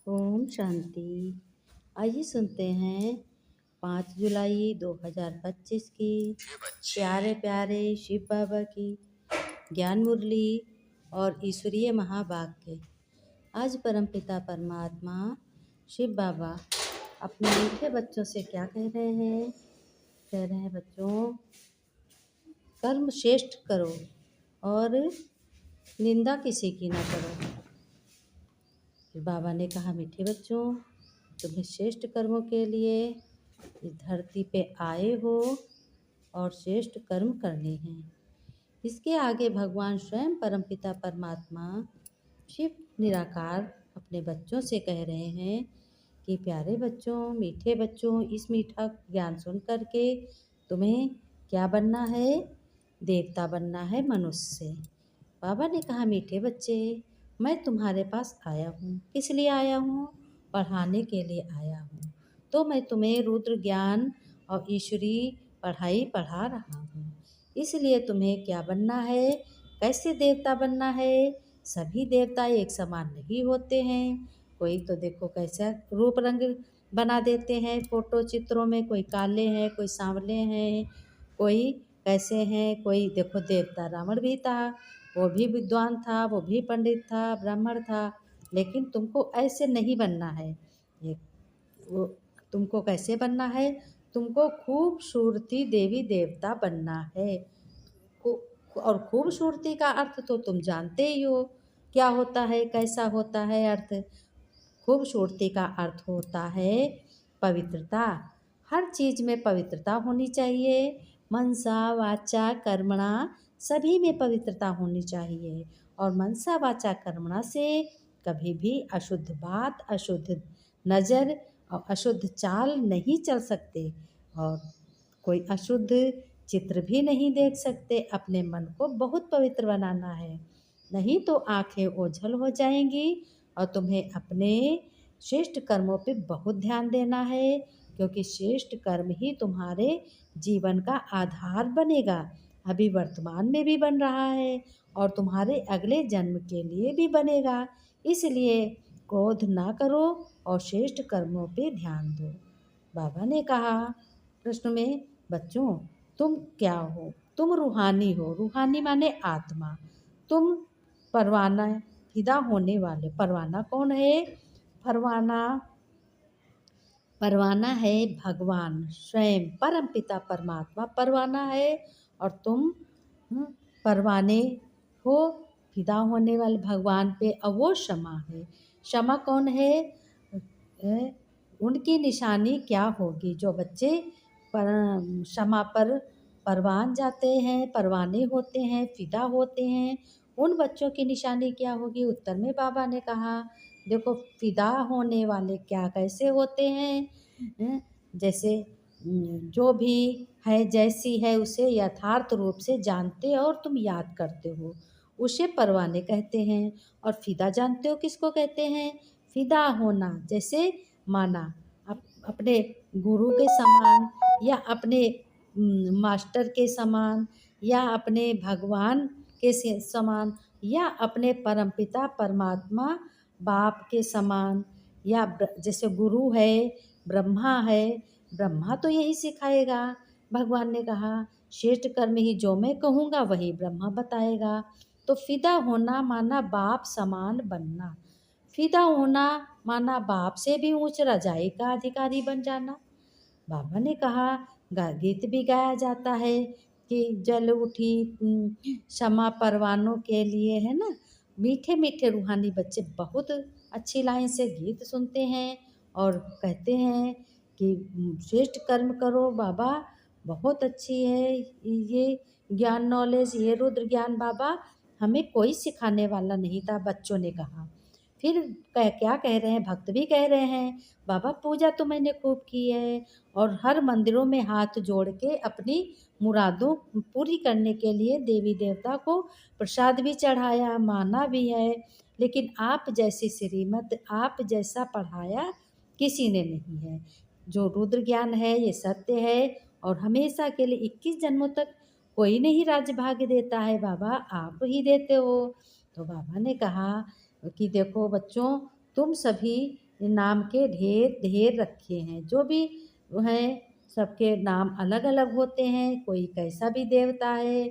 ओम शांति। आइए सुनते हैं 5 जुलाई 2025 की प्यारे प्यारे शिव बाबा की ज्ञान मुरली और ईश्वरीय महावाक्य। आज परमपिता परमात्मा शिव बाबा अपने मीठे बच्चों से क्या कह रहे हैं? कह रहे हैं, बच्चों कर्म श्रेष्ठ करो और निंदा किसी की ना करो। फिर बाबा ने कहा, मीठे बच्चों, तुम्हें श्रेष्ठ कर्मों के लिए इस धरती पे आए हो और श्रेष्ठ कर्म करने हैं। इसके आगे भगवान स्वयं परमपिता परमात्मा शिव निराकार अपने बच्चों से कह रहे हैं कि प्यारे बच्चों, मीठे बच्चों, इस मीठा ज्ञान सुन करके तुम्हें क्या बनना है? देवता बनना है, मनुष्य से। बाबा ने कहा, मीठे बच्चे, मैं तुम्हारे पास आया हूँ। किस लिए आया हूँ? पढ़ाने के लिए आया हूँ। तो मैं तुम्हें रुद्र ज्ञान और ईश्वरी पढ़ाई पढ़ा रहा हूँ। इसलिए तुम्हें क्या बनना है? कैसे देवता बनना है? सभी देवता एक समान नहीं होते हैं। कोई तो देखो कैसा रूप रंग बना देते हैं फोटो चित्रों में, कोई काले हैं, कोई सांवले हैं, कोई कैसे हैं। कोई देखो, देवता रावण भी था, वो भी विद्वान था, वो भी पंडित था, ब्राह्मण था। लेकिन तुमको ऐसे नहीं बनना है। ये वो तुमको कैसे बनना है? तुमको खूबसूरती देवी देवता बनना है। और खूबसूरती का अर्थ तो तुम जानते ही हो क्या होता है, कैसा होता है अर्थ। खूबसूरती का अर्थ होता है पवित्रता। हर चीज़ में पवित्रता होनी चाहिए। मनसा वाचा कर्मणा, सभी में पवित्रता होनी चाहिए। और मनसा वाचा कर्मणा से कभी भी अशुद्ध बात, अशुद्ध नज़र और अशुद्ध चाल नहीं चल सकते, और कोई अशुद्ध चित्र भी नहीं देख सकते। अपने मन को बहुत पवित्र बनाना है, नहीं तो आंखें ओझल हो जाएंगी। और तुम्हें अपने श्रेष्ठ कर्मों पे बहुत ध्यान देना है, क्योंकि श्रेष्ठ कर्म ही तुम्हारे जीवन का आधार बनेगा। अभी वर्तमान में भी बन रहा है और तुम्हारे अगले जन्म के लिए भी बनेगा। इसलिए क्रोध ना करो और श्रेष्ठ कर्मों पे ध्यान दो। बाबा ने कहा प्रश्न में, बच्चों तुम क्या हो? तुम रूहानी हो। रूहानी माने आत्मा। तुम परवाना, फिदा होने वाले। परवाना कौन है? परवाना परवाना है भगवान स्वयं, परमपिता परमात्मा परवाना है। और तुम परवाने हो, फिदा होने वाले भगवान पे। और वो क्षमा है। क्षमा कौन है? उनकी निशानी क्या होगी? जो बच्चे क्षमा पर परवान जाते हैं, परवाने होते हैं, फिदा होते हैं, उन बच्चों की निशानी क्या होगी? उत्तर में बाबा ने कहा, देखो, फिदा होने वाले क्या कैसे होते हैं? जैसे जो भी है, जैसी है उसे यथार्थ रूप से जानते और तुम याद करते हो, उसे परवाने कहते हैं। और फिदा जानते हो किसको कहते हैं? फिदा होना, जैसे माना अपने गुरु के समान, या अपने मास्टर के समान, या अपने भगवान के समान, या अपने परमपिता परमात्मा बाप के समान। या जैसे गुरु है, ब्रह्मा है, ब्रह्मा तो यही सिखाएगा। भगवान ने कहा, श्रेष्ठ कर्म ही जो मैं कहूँगा वही ब्रह्मा बताएगा। तो फिदा होना माना बाप समान बनना। फिदा होना माना बाप से भी ऊंच रजाई का अधिकारी बन जाना। बाबा ने कहा, गीत भी गाया जाता है कि जल उठी क्षमा परवानों के लिए, है ना। मीठे मीठे रूहानी बच्चे बहुत अच्छी लाइन से गीत सुनते हैं और कहते हैं कि श्रेष्ठ कर्म करो बाबा, बहुत अच्छी है ये ज्ञान, नॉलेज, ये रुद्र ज्ञान बाबा हमें कोई सिखाने वाला नहीं था, बच्चों ने कहा। फिर क्या कह रहे हैं? भक्त भी कह रहे हैं, बाबा पूजा तो मैंने खूब की है और हर मंदिरों में हाथ जोड़ के अपनी मुरादों पूरी करने के लिए देवी देवता को प्रसाद भी चढ़ाया, माना भी है। लेकिन आप जैसी श्रीमत, आप जैसा पढ़ाया किसी ने नहीं है। जो रुद्र ज्ञान है ये सत्य है और हमेशा के लिए 21 जन्मों तक कोई नहीं राज्य भाग्य देता है, बाबा आप ही देते हो। तो बाबा ने कहा कि देखो बच्चों, तुम सभी नाम के ढेर ढेर रखे हैं। जो भी हैं सबके नाम अलग अलग होते हैं। कोई कैसा भी देवता है,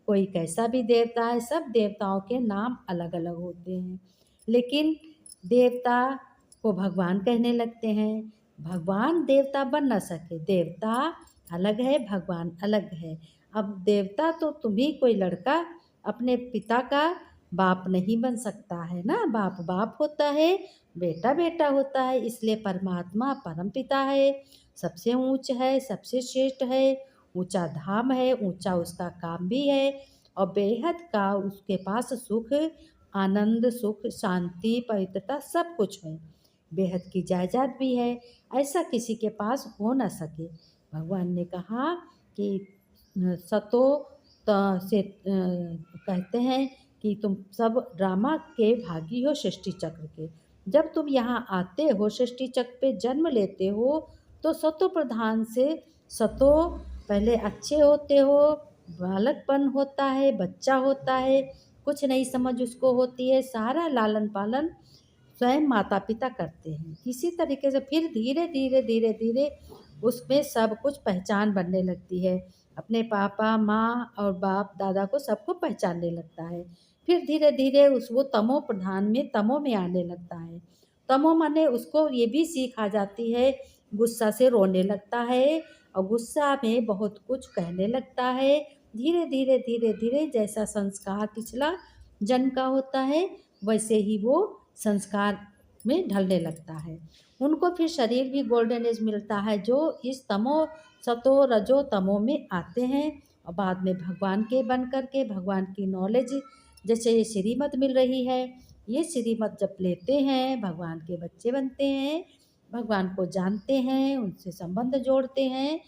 कोई कैसा भी देवता है, सब देवताओं के नाम अलग अलग होते हैं। लेकिन देवता को भगवान कहने लगते हैं। भगवान देवता बन न सके, देवता अलग है, भगवान अलग है। अब देवता तो तुम ही, कोई लड़का अपने पिता का बाप नहीं बन सकता है ना। बाप बाप होता है, बेटा बेटा होता है। इसलिए परमात्मा परम पिता है, सबसे ऊंच है, सबसे श्रेष्ठ है, ऊंचा धाम है, ऊंचा उसका काम भी है, और बेहद का उसके पास सुख, आनंद, सुख, शांति, पवित्रता सब कुछ है। बेहद की जायदाद भी है, ऐसा किसी के पास हो न सके। भगवान ने कहा कि सतो से कहते हैं कि तुम सब ड्रामा के भागी हो सृष्टि चक्र के। जब तुम यहाँ आते हो, सृष्टि चक्र पे जन्म लेते हो, तो सतो प्रधान से सतो पहले अच्छे होते हो, बालकपन होता है, बच्चा होता है, कुछ नहीं समझ उसको होती है, सारा लालन पालन स्वयं माता पिता करते हैं। इसी तरीके से फिर धीरे धीरे धीरे धीरे उसमें सब कुछ पहचान बनने लगती है। अपने पापा माँ और बाप दादा को सबको पहचानने लगता है। फिर धीरे धीरे वो तमो प्रधान में, तमो में आने लगता है। तमो माने उसको ये भी सीख आ जाती है, गुस्सा से रोने लगता है और गुस्सा में बहुत कुछ कहने लगता है। धीरे धीरे धीरे धीरे जैसा संस्कार पिछला जन्म का होता है, वैसे ही वो संस्कार में ढलने लगता है। उनको फिर शरीर भी गोल्डन एज मिलता है, जो इस तमो सतो रजो तमो में आते हैं और बाद में भगवान के बन कर के भगवान की नॉलेज, जैसे ये श्रीमत मिल रही है, ये श्रीमत जब लेते हैं भगवान के बच्चे बनते हैं, भगवान को जानते हैं, उनसे संबंध जोड़ते हैं,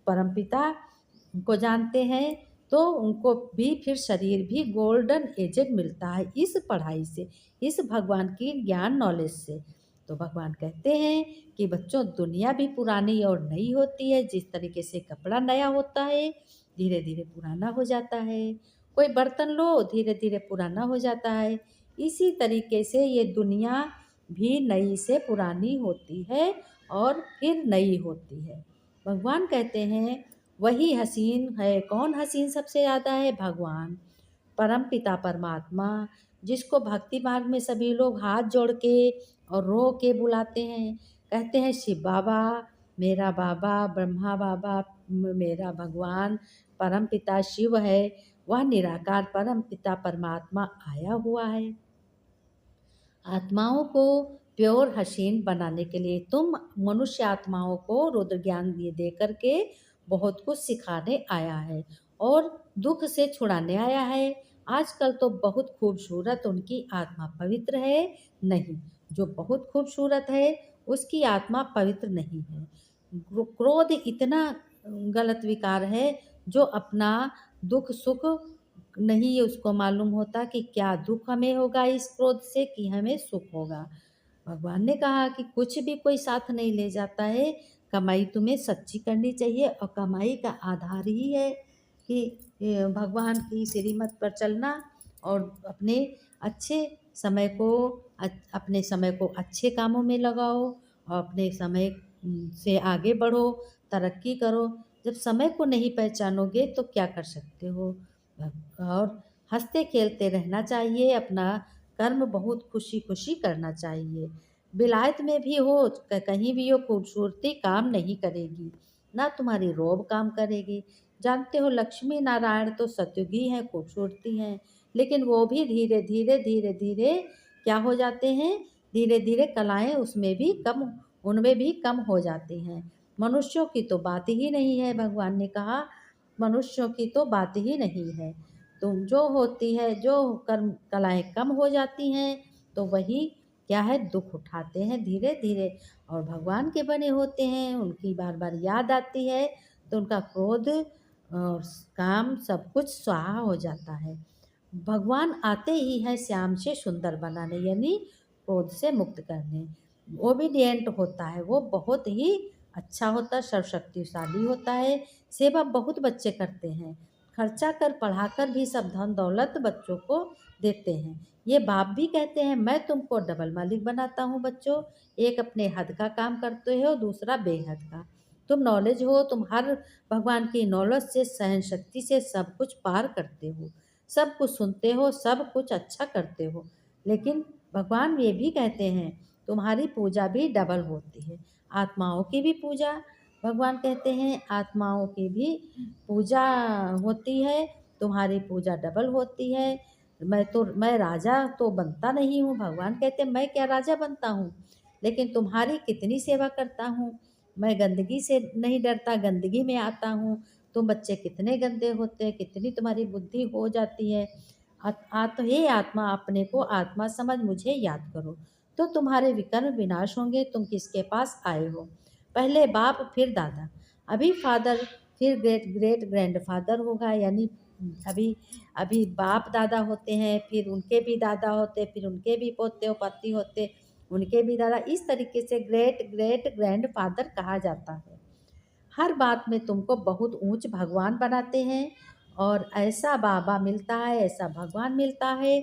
परमपिता को जानते हैं, तो उनको भी फिर शरीर भी गोल्डन एजेड मिलता है इस पढ़ाई से, इस भगवान की ज्ञान नॉलेज से। तो भगवान कहते हैं कि बच्चों, दुनिया भी पुरानी और नई होती है। जिस तरीके से कपड़ा नया होता है, धीरे धीरे पुराना हो जाता है। कोई बर्तन लो, धीरे धीरे पुराना हो जाता है। इसी तरीके से ये दुनिया भी नई से पुरानी होती है और फिर नई होती है। भगवान कहते हैं वही हसीन है। कौन हसीन सबसे ज़्यादा है? भगवान परम पिता परमात्मा, जिसको भक्ति मार्ग में सभी लोग हाथ जोड़ के और रो के बुलाते हैं। कहते हैं शिव बाबा मेरा बाबा, ब्रह्मा बाबा मेरा भगवान, परम पिता शिव है, वह निराकार परम पिता परमात्मा आया हुआ है आत्माओं को प्योर हसीन बनाने के लिए। तुम मनुष्य आत्माओं को रुद्र ज्ञान दे करके बहुत कुछ सिखाने आया है और दुख से छुड़ाने आया है। आजकल तो बहुत खूबसूरत उनकी आत्मा पवित्र है नहीं, जो बहुत खूबसूरत है उसकी आत्मा पवित्र नहीं है। क्रोध इतना गलत विकार है, जो अपना दुख सुख नहीं उसको मालूम होता कि क्या दुख हमें होगा इस क्रोध से, कि हमें सुख होगा। भगवान ने कहा कि कुछ भी कोई साथ नहीं ले जाता है। कमाई तुम्हें सच्ची करनी चाहिए और कमाई का आधार ही है कि भगवान की श्रीमत पर चलना और अपने अच्छे समय को अपने समय को अच्छे कामों में लगाओ और अपने समय से आगे बढ़ो, तरक्की करो। जब समय को नहीं पहचानोगे तो क्या कर सकते हो। और हंसते खेलते रहना चाहिए, अपना कर्म बहुत खुशी खुशी करना चाहिए। विलायत में भी हो, कहीं भी हो, खूबसूरती काम नहीं करेगी, ना तुम्हारी रोब काम करेगी। जानते हो लक्ष्मी नारायण तो सतयुगी हैं, खूबसूरती हैं, लेकिन वो भी धीरे धीरे धीरे धीरे क्या हो जाते हैं, धीरे धीरे कलाएं उसमें भी कम, उनमें भी कम हो जाती हैं। मनुष्यों की तो बात ही नहीं है। भगवान ने कहा मनुष्यों की तो बात ही नहीं है। तुम जो होती है, जो कर्म कलाएं कम हो जाती हैं, तो वही क्या है, दुख उठाते हैं धीरे धीरे। और भगवान के बने होते हैं, उनकी बार बार याद आती है तो उनका क्रोध और काम सब कुछ स्वाहा हो जाता है। भगवान आते ही है श्याम से सुंदर बनाने, यानी क्रोध से मुक्त करने। ओबीडियंट होता है वो, बहुत ही अच्छा होता है, सर्वशक्तिशाली होता है। सेवा बहुत बच्चे करते हैं, खर्चा कर पढ़ाकर भी सब धन दौलत बच्चों को देते हैं। ये बाप भी कहते हैं मैं तुमको डबल मालिक बनाता हूँ बच्चों, एक अपने हद का काम करते हो, दूसरा बेहद का। तुम नॉलेज हो, तुम हर भगवान की नॉलेज से, सहन शक्ति से सब कुछ पार करते हो, सब कुछ सुनते हो, सब कुछ अच्छा करते हो। लेकिन भगवान ये भी कहते हैं तुम्हारी पूजा भी डबल होती है, आत्माओं की भी पूजा, भगवान कहते हैं आत्माओं की भी पूजा होती है, तुम्हारी पूजा डबल होती है। मैं राजा तो बनता नहीं हूँ, भगवान कहते हैं मैं क्या राजा बनता हूँ, लेकिन तुम्हारी कितनी सेवा करता हूँ। मैं गंदगी से नहीं डरता, गंदगी में आता हूँ। तुम बच्चे कितने गंदे होते हैं, कितनी तुम्हारी बुद्धि हो जाती है। हे आत्मा, अपने को आत्मा समझ मुझे याद करो, तो तुम्हारे विकर्म विनाश होंगे। तुम किसके पास आए हो? पहले बाप फिर दादा, अभी फादर, फिर ग्रेट ग्रेट ग्रैंडफादर होगा। यानी अभी अभी बाप दादा होते हैं, फिर उनके भी दादा होते, फिर उनके भी पोते पति होते, उनके भी दादा। इस तरीके से ग्रेट ग्रेट ग्रैंडफादर कहा जाता है। हर बात में तुमको बहुत ऊंच भगवान बनाते हैं, और ऐसा बाबा मिलता है, ऐसा भगवान मिलता है,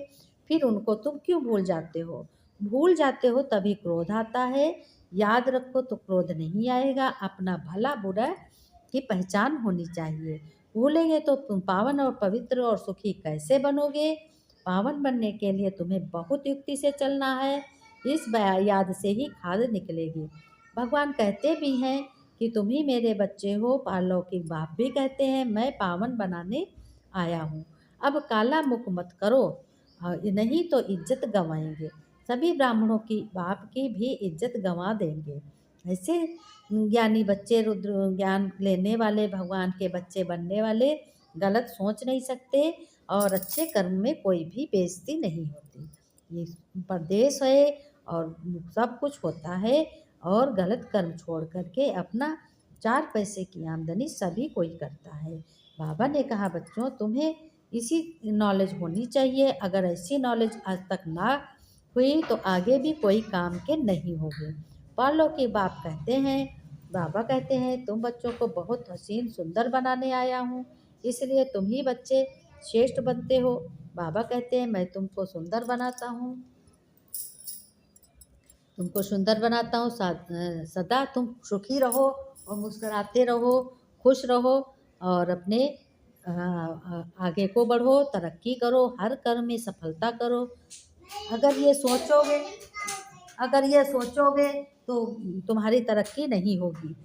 फिर उनको तुम क्यों भूल जाते हो? भूल जाते हो तभी क्रोध आता है। याद रखो तो क्रोध नहीं आएगा। अपना भला बुरा की पहचान होनी चाहिए। भूलेंगे तो तुम पावन और पवित्र और सुखी कैसे बनोगे? पावन बनने के लिए तुम्हें बहुत युक्ति से चलना है। इस याद से ही खाद निकलेगी। भगवान कहते भी हैं कि तुम ही मेरे बच्चे हो। पारलौकिक बाप भी कहते हैं मैं पावन बनाने आया हूँ। अब काला मुख मत करो, नहीं तो इज्जत गंवाएंगे। सभी ब्राह्मणों की बाप की भी इज्जत गंवा देंगे। ऐसे ज्ञानी बच्चे, रुद्र ज्ञान लेने वाले, भगवान के बच्चे बनने वाले गलत सोच नहीं सकते, और अच्छे कर्म में कोई भी बेइज्जती नहीं होती। ये परदेश है और सब कुछ होता है, और गलत कर्म छोड़ करके अपना 4 पैसे की आमदनी सभी कोई करता है। बाबा ने कहा बच्चों तुम्हें इसी नॉलेज होनी चाहिए। अगर ऐसी नॉलेज आज तक ना हुई तो आगे भी कोई काम के नहीं होगे। पालो के बाप कहते हैं, बाबा कहते हैं तुम बच्चों को बहुत हसीन सुंदर बनाने आया हूँ, इसलिए तुम ही बच्चे श्रेष्ठ बनते हो। बाबा कहते हैं मैं तुमको सुंदर बनाता हूँ, तुमको सुंदर बनाता हूँ। सदा तुम सुखी रहो और मुस्कुराते रहो, खुश रहो, और अपने आगे को बढ़ो, तरक्की करो, हर कर्म में सफलता करो। अगर ये सोचोगे अगर ये सोचोगे तो तुम्हारी तरक्की नहीं होगी।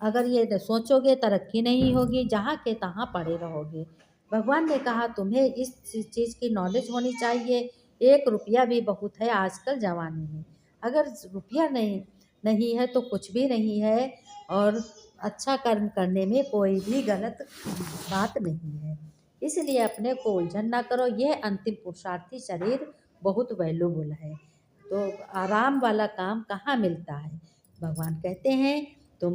अगर ये सोचोगे तरक्की नहीं होगी, जहाँ के तहाँ पड़े रहोगे। भगवान ने कहा तुम्हें इस चीज़ की नॉलेज होनी चाहिए। 1 रुपया भी बहुत है आजकल ज़माने में। अगर रुपया नहीं है तो कुछ भी नहीं है, और अच्छा कर्म करने में कोई भी गलत बात नहीं है। इसलिए अपने को उलझन ना करो। यह अंतिम पुरुषार्थी शरीर बहुत वैल्यूबल है, तो आराम वाला काम कहाँ मिलता है? भगवान कहते हैं तुम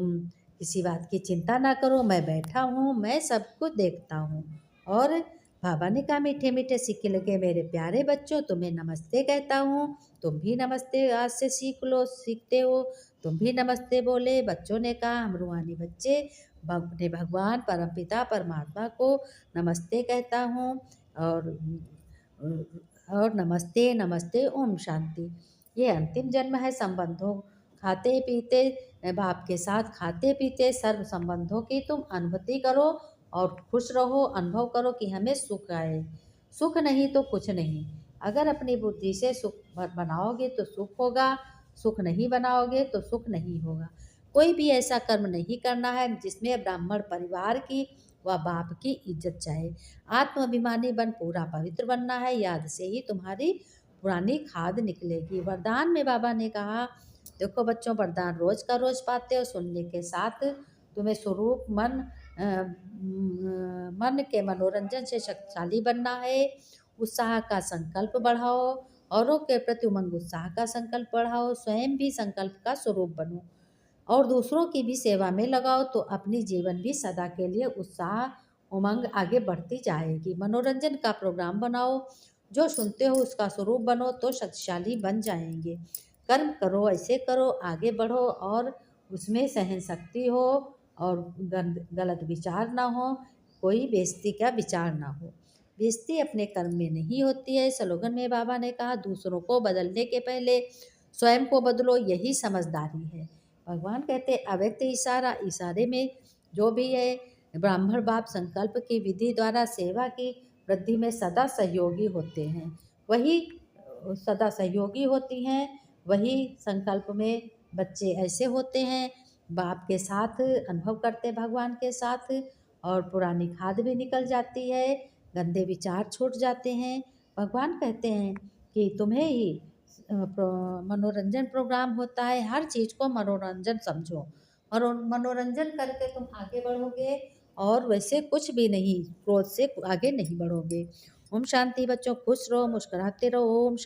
किसी बात की चिंता ना करो, मैं बैठा हूँ, मैं सब कुछ देखता हूँ। और बाबा ने कहा मीठे मीठे सिक्के लगे मेरे प्यारे बच्चों, तुम्हें नमस्ते कहता हूँ। तुम भी नमस्ते आज से सीखते हो। तुम भी नमस्ते बोले। बच्चों ने कहा हम रूहानी बच्चे अपने भगवान परमपिता परमात्मा को नमस्ते कहता हूँ। और नमस्ते नमस्ते ओम शांति। ये अंतिम जन्म है। संबंधों खाते पीते बाप के साथ खाते पीते सर्व संबंधों की तुम अनुभूति करो और खुश रहो, अनुभव करो कि हमें सुख आए। सुख नहीं तो कुछ नहीं। अगर अपनी बुद्धि से सुख बनाओगे तो सुख होगा, सुख नहीं बनाओगे तो सुख नहीं होगा। कोई भी ऐसा कर्म नहीं करना है जिसमें ब्राह्मण परिवार की व बाप की इज्जत जाए। आत्माभिमानी बन पूरा पवित्र बनना है। याद से ही तुम्हारी पुरानी खाद निकलेगी। वरदान में बाबा ने कहा देखो बच्चों, वरदान रोज का रोज पाते हो। सुनने के साथ तुम्हें स्वरूप मन के मनोरंजन से शक्तिशाली बनना है। उत्साह का संकल्प बढ़ाओ, औरों के प्रति उमंग उत्साह का संकल्प बढ़ाओ। स्वयं भी संकल्प का स्वरूप बनो और दूसरों की भी सेवा में लगाओ, तो अपनी जीवन भी सदा के लिए उत्साह उमंग आगे बढ़ती जाएगी। मनोरंजन का प्रोग्राम बनाओ, जो सुनते हो उसका स्वरूप बनो तो शक्तिशाली बन जाएंगे। कर्म करो, ऐसे करो, आगे बढ़ो और उसमें सहन शक्ति हो और गलत विचार ना हो। कोई बेइज्जती का विचार ना हो। बेइज्जती अपने कर्म में नहीं होती है। स्लोगन में बाबा ने कहा, दूसरों को बदलने के पहले स्वयं को बदलो, यही समझदारी है। भगवान कहते हैं अव्यक्त इशारा, इशारे में जो भी है ब्राह्मण बाप संकल्प की विधि द्वारा सेवा की वृद्धि में सदा सहयोगी होते हैं। वही सदा सहयोगी होती हैं, वही संकल्प में बच्चे ऐसे होते हैं, बाप के साथ अनुभव करते भगवान के साथ, और पुरानी खाद भी निकल जाती है, गंदे विचार छूट जाते हैं। भगवान कहते हैं कि तुम्हें ही मनोरंजन प्रोग्राम होता है, हर चीज़ को मनोरंजन समझो, और मनोरंजन करके तुम आगे बढ़ोगे, और वैसे कुछ भी नहीं, क्रोध से आगे नहीं बढ़ोगे। ओम शांति बच्चों, खुश रहो, मुस्कुराते रहो। ओम